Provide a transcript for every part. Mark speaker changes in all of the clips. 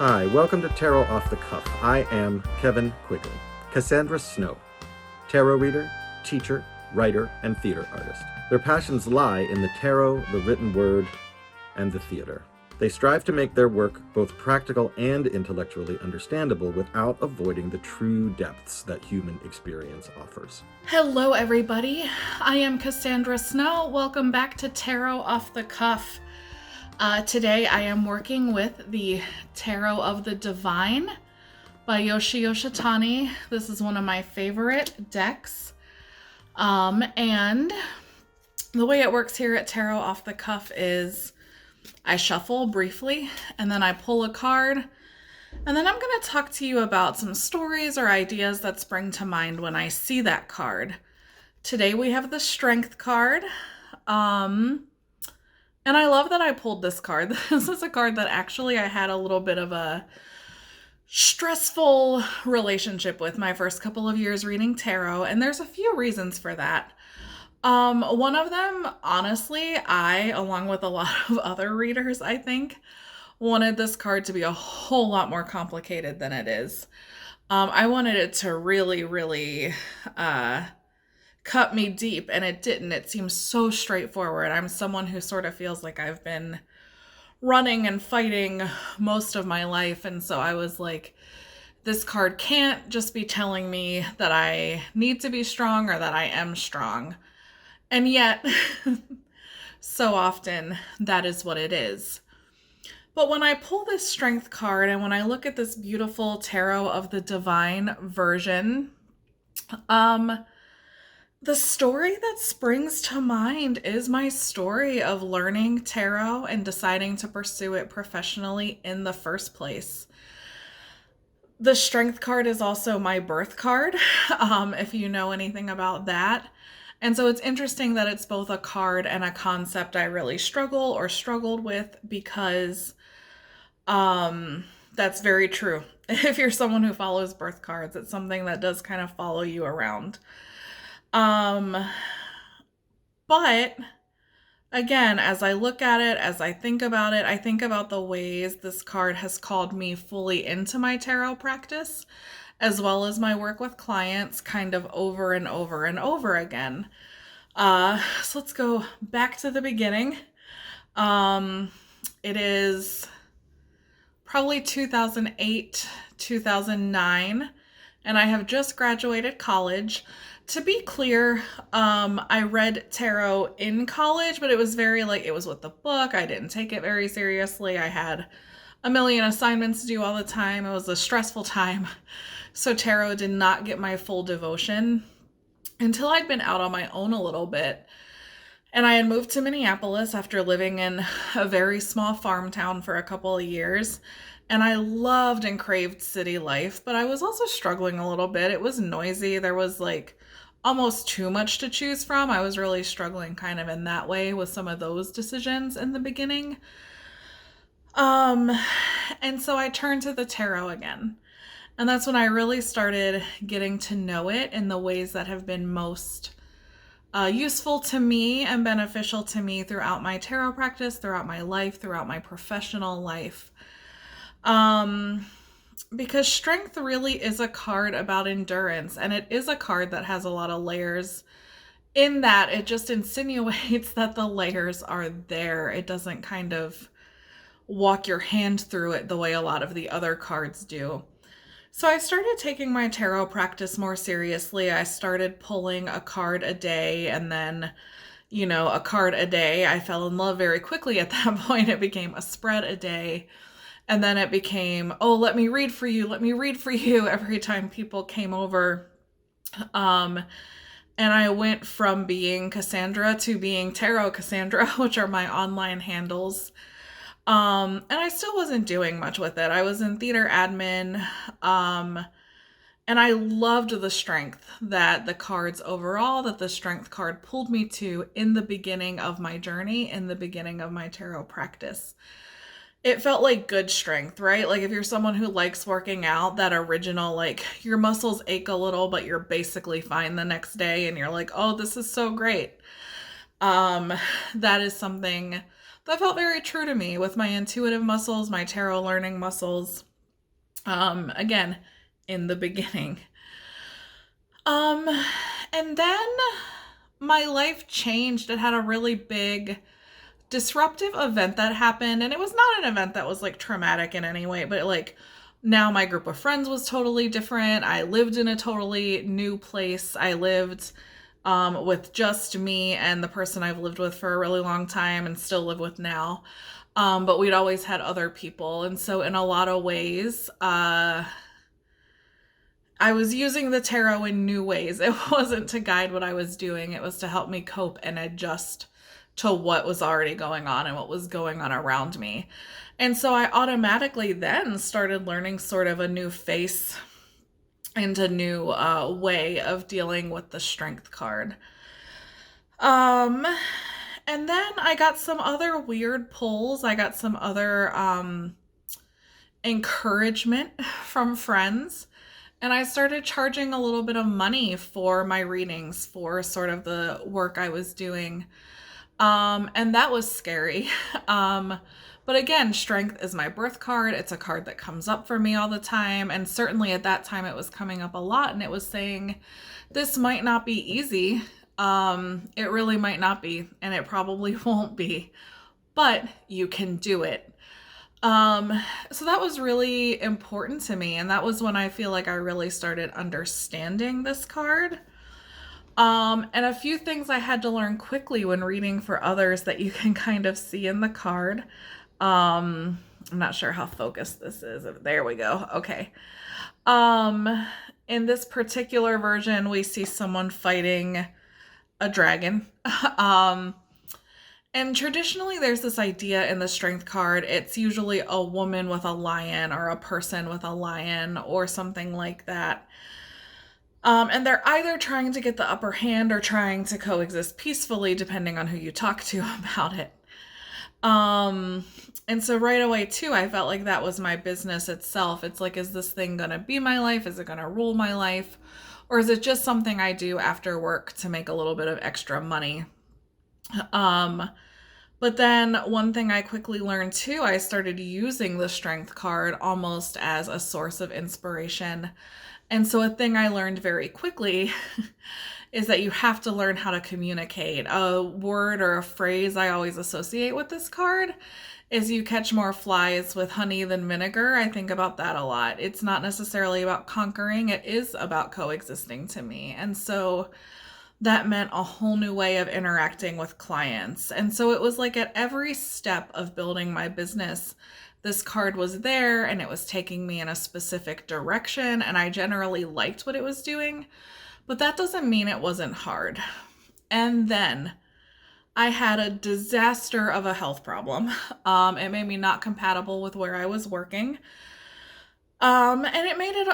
Speaker 1: Hi, welcome to Tarot Off the Cuff. I am Kevin Quigley, Cassandra Snow, tarot reader, teacher, writer, and theater artist. Their passions lie in the tarot, the written word, and the theater. They strive to make their work both practical and intellectually understandable without avoiding the true depths that human experience offers.
Speaker 2: Hello, everybody. I am Cassandra Snow. Welcome back to Tarot Off the Cuff. Today I am working with the Tarot of the Divine by Yoshitani. This is one of my favorite decks. And the way it works here at Tarot Off the Cuff is I shuffle briefly and then I pull a card. And then I'm going to talk to you about some stories or ideas that spring to mind when I see that card. Today we have the Strength card. And I love that I pulled this card. This is a card that actually I had a little bit of a stressful relationship with my first couple of years reading tarot, and there's a few reasons for that. One of them, honestly, I, along with a lot of other readers, I think, wanted this card to be a whole lot more complicated than it is. I wanted it to really cut me deep, and it didn't. It seems so straightforward. I'm someone who sort of feels like I've been running and fighting most of my life, and so I was like, this card can't just be telling me that I need to be strong or that I am strong. And yet, so often, that is what it is. But when I pull this Strength card and when I look at this beautiful Tarot of the Divine version, the story that springs to mind is my story of learning tarot and deciding to pursue it professionally in the first place. The Strength card is also my birth card, if you know anything about that. And so it's interesting that it's both a card and a concept I really struggled with because that's very true. If you're someone who follows birth cards, it's something that does kind of follow you around. But again, as I look at it, as I think about it, I think about the ways this card has called me fully into my tarot practice, as well as my work with clients kind of over and over and over again. So let's go back to the beginning. It is probably 2008, 2009, and I have just graduated college. To be clear, I read tarot in college, but it was very it was with the book. I didn't take it very seriously. I had a million assignments to do all the time. It was a stressful time. So tarot did not get my full devotion until I'd been out on my own a little bit. And I had moved to Minneapolis after living in a very small farm town for a couple of years. And I loved and craved city life, but I was also struggling a little bit. It was noisy. There was almost too much to choose from. I was really struggling kind of in that way with some of those decisions in the beginning. And so I turned to the tarot again. And that's when I really started getting to know it in the ways that have been most useful to me and beneficial to me throughout my tarot practice, throughout my life, throughout my professional life. Because Strength really is a card about endurance, and it is a card that has a lot of layers in that it just insinuates that the layers are there. It doesn't kind of walk your hand through it the way a lot of the other cards do. So I started taking my tarot practice more seriously. I started pulling a card a day, and then, a card a day. I fell in love very quickly at that point. It became a spread a day. And then it became, oh, let me read for you every time people came over. And I went from being Cassandra to being Tarot Cassandra, which are my online handles. And I still wasn't doing much with it. I was in theater admin. And I loved the strength that the cards overall, that the Strength card pulled me to in the beginning of my journey, in the beginning of my tarot practice. It felt like good strength, right? If you're someone who likes working out, that original, your muscles ache a little, but you're basically fine the next day, and you're like, oh, this is so great. That is something that felt very true to me with my intuitive muscles, my tarot learning muscles. Again, in the beginning. Um, and then my life changed. It had a really big disruptive event that happened, and it was not an event that was like traumatic in any way, but like now my group of friends was totally different. I lived in a totally new place. I lived with just me and the person I've lived with for a really long time and still live with now. But we'd always had other people. And so, in a lot of ways, I was using the tarot in new ways. It wasn't to guide what I was doing, it was to help me cope and adjust to what was already going on and what was going on around me. And so I automatically then started learning sort of a new face and a new way of dealing with the strength card. Um, and then I got some other weird pulls. I got some other encouragement from friends. And I started charging a little bit of money for my readings, for sort of the work I was doing. And that was scary. But again, strength is my birth card. It's a card that comes up for me all the time. And certainly at that time, it was coming up a lot. And it was saying, this might not be easy. It really might not be. And it probably won't be. But you can do it. So that was really important to me. And that was when I feel like I really started understanding this card. And a few things I had to learn quickly when reading for others that you can kind of see in the card. I'm not sure how focused this is. There we go. Okay. In this particular version, we see someone fighting a dragon. And traditionally, there's this idea in the strength card. It's usually a woman with a lion or a person with a lion or something like that. And they're either trying to get the upper hand or trying to coexist peacefully, depending on who you talk to about it. And so right away, too, I felt like that was my business itself. It's like, is this thing going to be my life? Is it going to rule my life? Or is it just something I do after work to make a little bit of extra money? But then one thing I quickly learned too, I started using the strength card almost as a source of inspiration. And so a thing I learned very quickly is that you have to learn how to communicate. A word or a phrase I always associate with this card is you catch more flies with honey than vinegar. I think about that a lot. It's not necessarily about conquering, it is about coexisting to me. And so that meant a whole new way of interacting with clients. And so it was like at every step of building my business, this card was there and it was taking me in a specific direction. And I generally liked what it was doing, but that doesn't mean it wasn't hard. And then I had a disaster of a health problem. It made me not compatible with where I was working. And it made it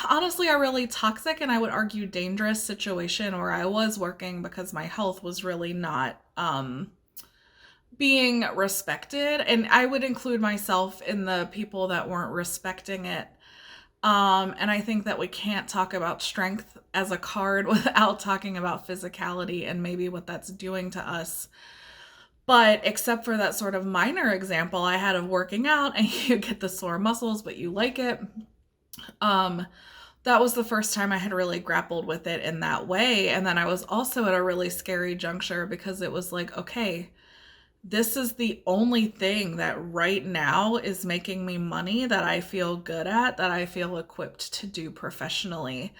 Speaker 2: honestly a really toxic and I would argue dangerous situation where I was working because my health was really not being respected. And I would include myself in the people that weren't respecting it. And I think that we can't talk about strength as a card without talking about physicality and maybe what that's doing to us. But except for that sort of minor example I had of working out and you get the sore muscles, but you like it. That was the first time I had really grappled with it in that way. And then I was also at a really scary juncture because it was like, okay, this is the only thing that right now is making me money that I feel good at, that I feel equipped to do professionally.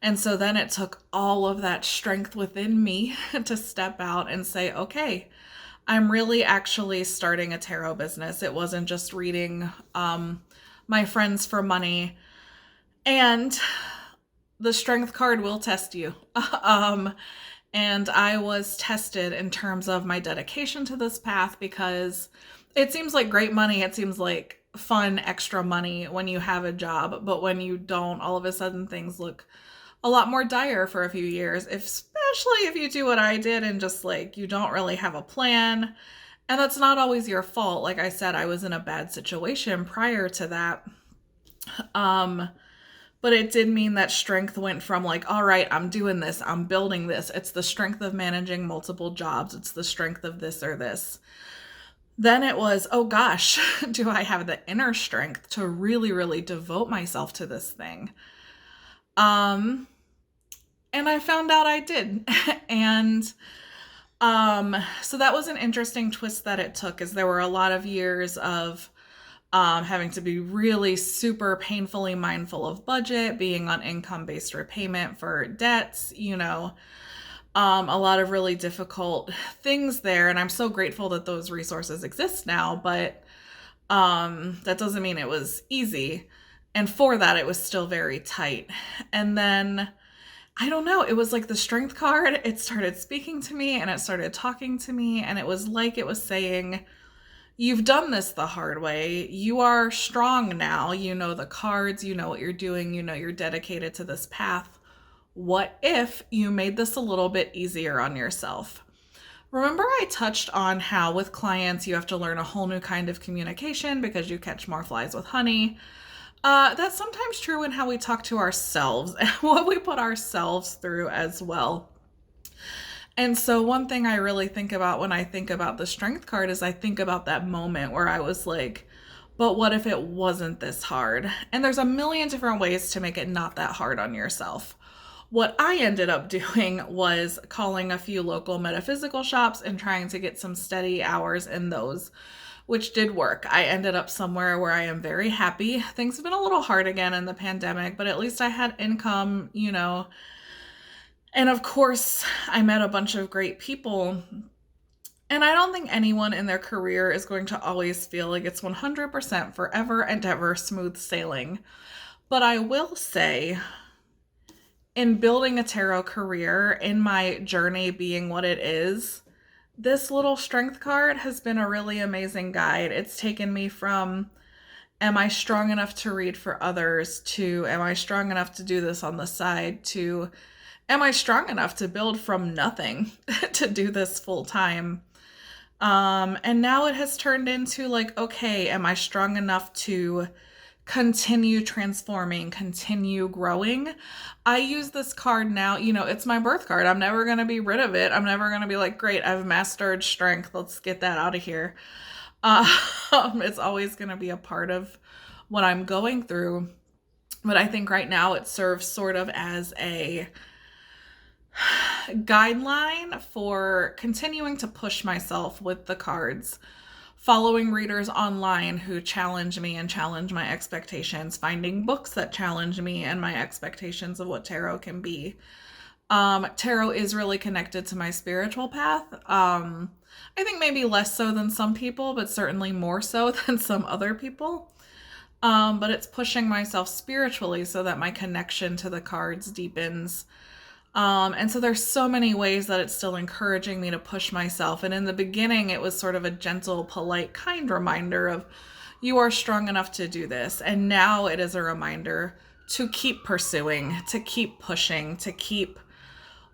Speaker 2: And so then it took all of that strength within me to step out and say, okay, I'm really actually starting a tarot business. It wasn't just reading my friends for money. And the strength card will test you. And I was tested in terms of my dedication to this path because it seems like great money. It seems like fun, extra money when you have a job. But when you don't, all of a sudden things look a lot more dire for a few years, especially if you do what I did and just like you don't really have a plan. And that's not always your fault. Like I said, I was in a bad situation prior to that. But it did mean that strength went from like, all right, I'm doing this, I'm building this. It's the strength of managing multiple jobs. It's the strength of this or this. Then it was, oh gosh, do I have the inner strength to really, really devote myself to this thing? Um, and I found out I did. and so that was an interesting twist that it took, is there were a lot of years of having to be really super painfully mindful of budget, being on income-based repayment for debts, a lot of really difficult things there. And I'm so grateful that those resources exist now, but that doesn't mean it was easy. And for that, it was still very tight. And then I don't know, it was like the strength card, it started speaking to me and it started talking to me. And it was like it was saying, you've done this the hard way. You are strong now. You know the cards, you know what you're doing, you know you're dedicated to this path. What if you made this a little bit easier on yourself? Remember, I touched on how with clients you have to learn a whole new kind of communication because you catch more flies with honey. That's sometimes true in how we talk to ourselves and what we put ourselves through as well. And so one thing I really think about when I think about the strength card is I think about that moment where I was like, but what if it wasn't this hard? And there's a million different ways to make it not that hard on yourself. What I ended up doing was calling a few local metaphysical shops and trying to get some steady hours in those, which did work. I ended up somewhere where I am very happy. Things have been a little hard again in the pandemic, but at least I had income, And of course, I met a bunch of great people. And I don't think anyone in their career is going to always feel like it's 100% forever and ever smooth sailing. But I will say, in building a tarot career, in my journey being what it is, this little strength card has been a really amazing guide. It's taken me from, am I strong enough to read for others, to, am I strong enough to do this on the side, to, am I strong enough to build from nothing to do this full time? And now it has turned into like, okay, am I strong enough to continue transforming, continue growing? I use this card now, it's my birth card. I'm never going to be rid of it. I'm never going to be like, great, I've mastered strength. Let's get that out of here. It's always going to be a part of what I'm going through. But I think right now it serves sort of as a guideline for continuing to push myself with the cards, following readers online who challenge me and challenge my expectations, finding books that challenge me and my expectations of what tarot can be. Tarot is really connected to my spiritual path. I think maybe less so than some people, but certainly more so than some other people. But it's pushing myself spiritually so that my connection to the cards deepens. And so there's so many ways that it's still encouraging me to push myself. And in the beginning, it was sort of a gentle, polite, kind reminder of, you are strong enough to do this. And now it is a reminder to keep pursuing, to keep pushing, to keep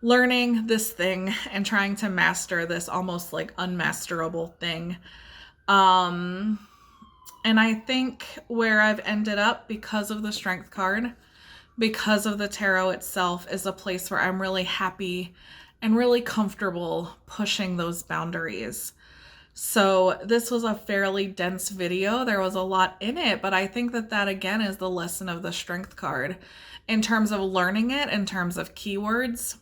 Speaker 2: learning this thing and trying to master this almost like unmasterable thing. And I think where I've ended up because of the strength card, because of the tarot itself, is a place where I'm really happy and really comfortable pushing those boundaries. So this was a fairly dense video. There was a lot in it, but I think that again is the lesson of the strength card in terms of learning it, in terms of keywords,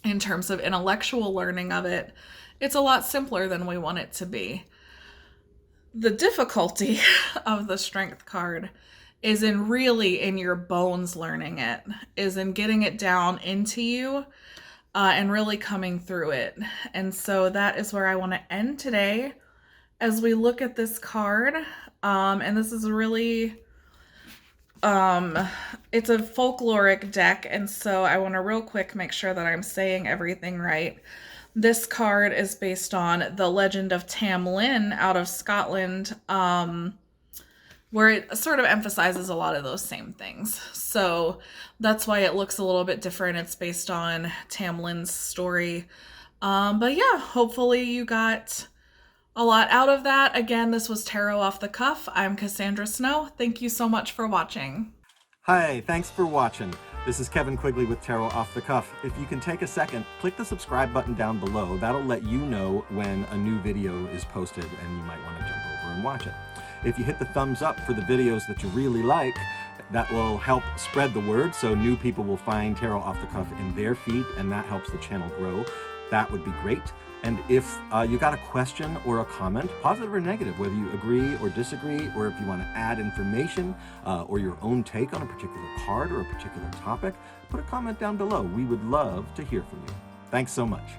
Speaker 2: in terms of intellectual learning of it. It's a lot simpler than we want it to be. The difficulty of the strength card is in really in your bones learning it, is in getting it down into you and really coming through it. And so that is where I want to end today as we look at this card. And this is really, it's a folkloric deck. And so I want to real quick make sure that I'm saying everything right. This card is based on the legend of Tam Lin out of Scotland, where it sort of emphasizes a lot of those same things. So that's why it looks a little bit different. It's based on Tam Lin's story. But yeah, hopefully you got a lot out of that. Again, this was Tarot Off the Cuff. I'm Cassandra Snow. Thank you so much for watching.
Speaker 1: Hi, thanks for watching. This is Kevin Quigley with Tarot Off the Cuff. If you can take a second, click the subscribe button down below. That'll let you know when a new video is posted and you might want to jump over and watch it. If you hit the thumbs up for the videos that you really like, that will help spread the word so new people will find Tarot Off the Cuff in their feed, and that helps the channel grow. That would be great. And if you got a question or a comment, positive or negative, whether you agree or disagree, or if you want to add information or your own take on a particular card or a particular topic, put a comment down below. We would love to hear from you. Thanks so much.